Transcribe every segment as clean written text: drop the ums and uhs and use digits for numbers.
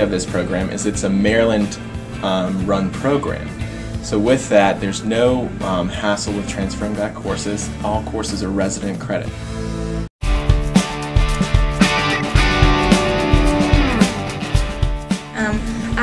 of this program is it's a Maryland run program. So with that, there's no hassle with transferring back courses. All courses are resident credit.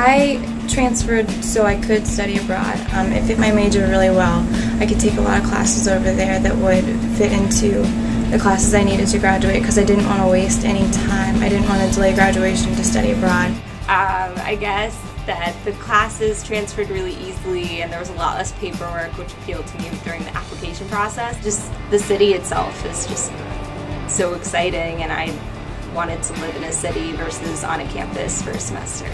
I transferred so I could study abroad. It fit my major really well. I could take a lot of classes over there that would fit into the classes I needed to graduate because I didn't want to waste any time. I didn't want to delay graduation to study abroad. I guess that the classes transferred really easily and there was a lot less paperwork, which appealed to me during the application process. Just the city itself is just so exciting, and I wanted to live in a city versus on a campus for a semester.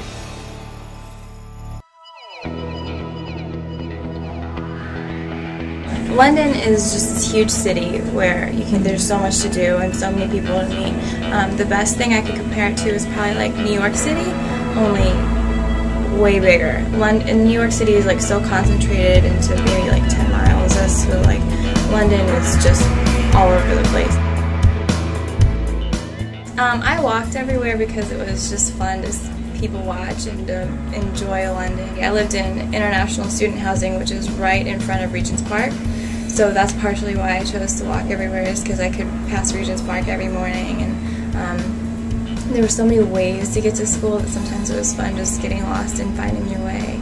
London is just this huge city where there's so much to do and so many people to meet. The best thing I could compare it to is probably like New York City, only way bigger. New York City is like so concentrated into maybe like 10 miles, so like London is just all over the place. I walked everywhere because it was just fun to people watch and enjoy London. I lived in international student housing, which is right in front of Regent's Park. So that's partially why I chose to walk everywhere, is because I could pass Regent's Park every morning, and there were so many ways to get to school that sometimes it was fun just getting lost and finding your way.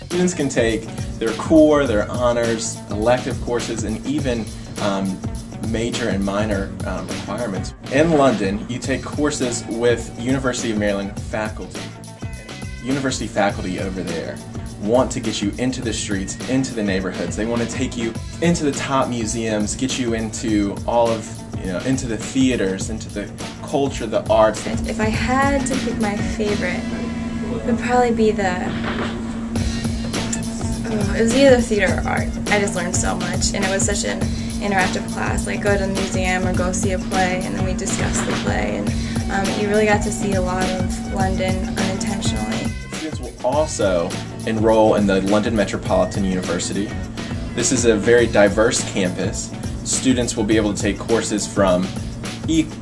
Students can take their core, their honors, elective courses, and even major and minor requirements. In London, you take courses with University of Maryland faculty. University faculty over there want to get you into the streets, into the neighborhoods. They want to take you into the top museums, get you into all of, into the theaters, into the culture, the arts. If I had to pick my favorite, it would probably be it was either theater or art. I just learned so much, and it was such an interactive class, like go to the museum or go see a play, and then we discussed the play, and you really got to see a lot of London unintentionally. Students will also enroll in the London Metropolitan University. This is a very diverse campus. Students will be able to take courses from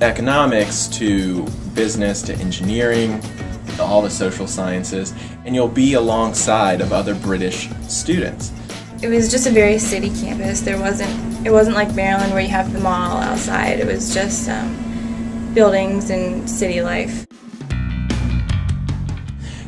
economics to business to engineering, to all the social sciences, and you'll be alongside of other British students. It was just a very city campus. It wasn't like Maryland where you have the mall outside. It was just buildings and city life.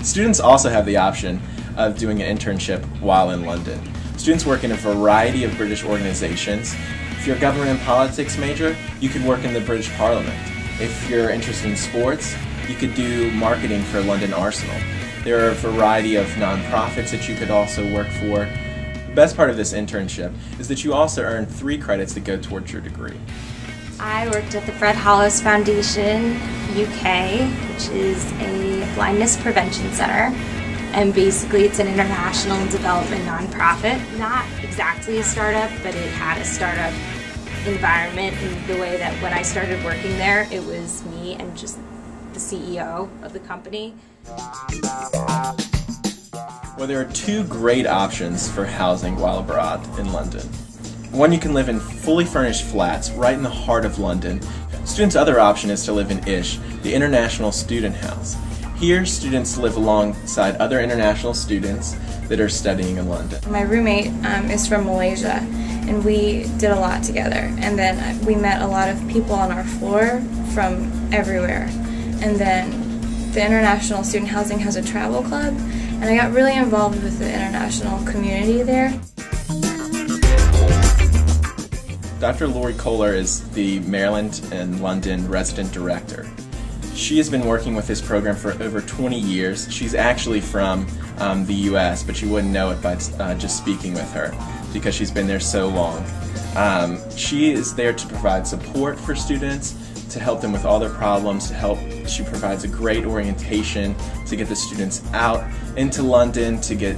Students also have the option of doing an internship while in London. Students work in a variety of British organizations. If you're a government and politics major, you could work in the British Parliament. If you're interested in sports, you could do marketing for London Arsenal. There are a variety of nonprofits that you could also work for. The best part of this internship is that you also earn 3 credits that go towards your degree. I worked at the Fred Hollows Foundation UK, which is a blindness prevention center, and basically it's an international development nonprofit. Not exactly a startup, but it had a startup environment in the way that when I started working there, it was me and just the CEO of the company. Well, there are 2 great options for housing while abroad in London. One, you can live in fully furnished flats right in the heart of London. Students' other option is to live in ISH, the International Student House. Here, students live alongside other international students that are studying in London. My roommate is from Malaysia, and we did a lot together. And then we met a lot of people on our floor from everywhere. And then the International Student Housing has a travel club, and I got really involved with the international community there. Dr. Lori Kohler is the Maryland and London resident director. She has been working with this program for over 20 years. She's actually from the US, but you wouldn't know it by just speaking with her because she's been there so long. She is there to provide support for students, to help them with all their problems, she provides a great orientation to get the students out into London, to get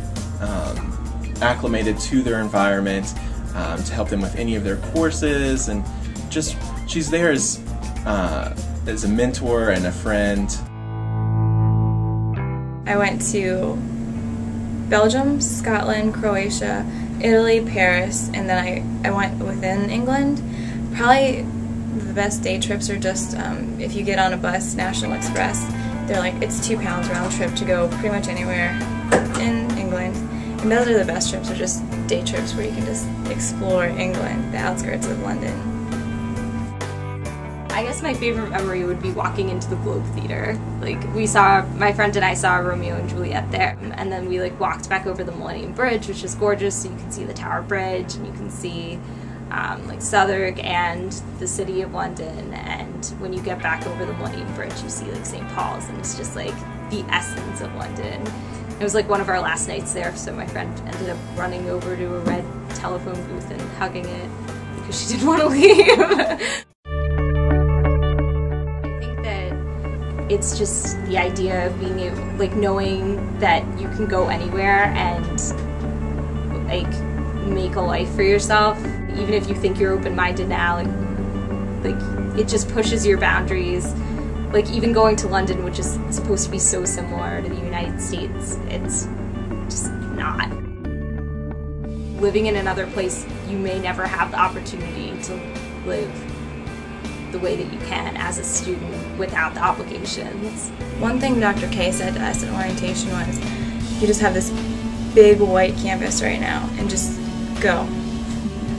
acclimated to their environment, to help them with any of their courses, and just she's there as a mentor and a friend. I went to Belgium, Scotland, Croatia, Italy, Paris, and then I went within England. Probably the best day trips are just if you get on a bus, National Express, They're like, it's £2 round trip to go pretty much anywhere in England. And those are the best trips, are just day trips where you can just explore England, the outskirts of London. I guess my favorite memory would be walking into the Globe Theatre. Like, my friend and I saw Romeo and Juliet there, and then we like walked back over the Millennium Bridge, which is gorgeous, so you can see the Tower Bridge, and you can see like Southwark and the city of London, and when you get back over the Millennium Bridge you see like St. Paul's, and it's just like the essence of London. It was like one of our last nights there, so my friend ended up running over to a red telephone booth and hugging it because she didn't want to leave. I think that it's just the idea of being able, like, knowing that you can go anywhere and like make a life for yourself, even if you think you're open-minded now. Like it just pushes your boundaries. Like, even going to London, which is supposed to be so similar to the United States, it's just not. Living in another place, you may never have the opportunity to live the way that you can as a student without the obligations. One thing Dr. K said to us in orientation was, you just have this big white canvas right now, and just go.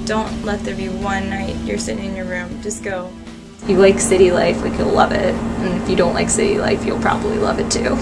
Don't let there be one night you're sitting in your room, just go. If you like city life, like, you'll love it, and if you don't like city life, you'll probably love it too.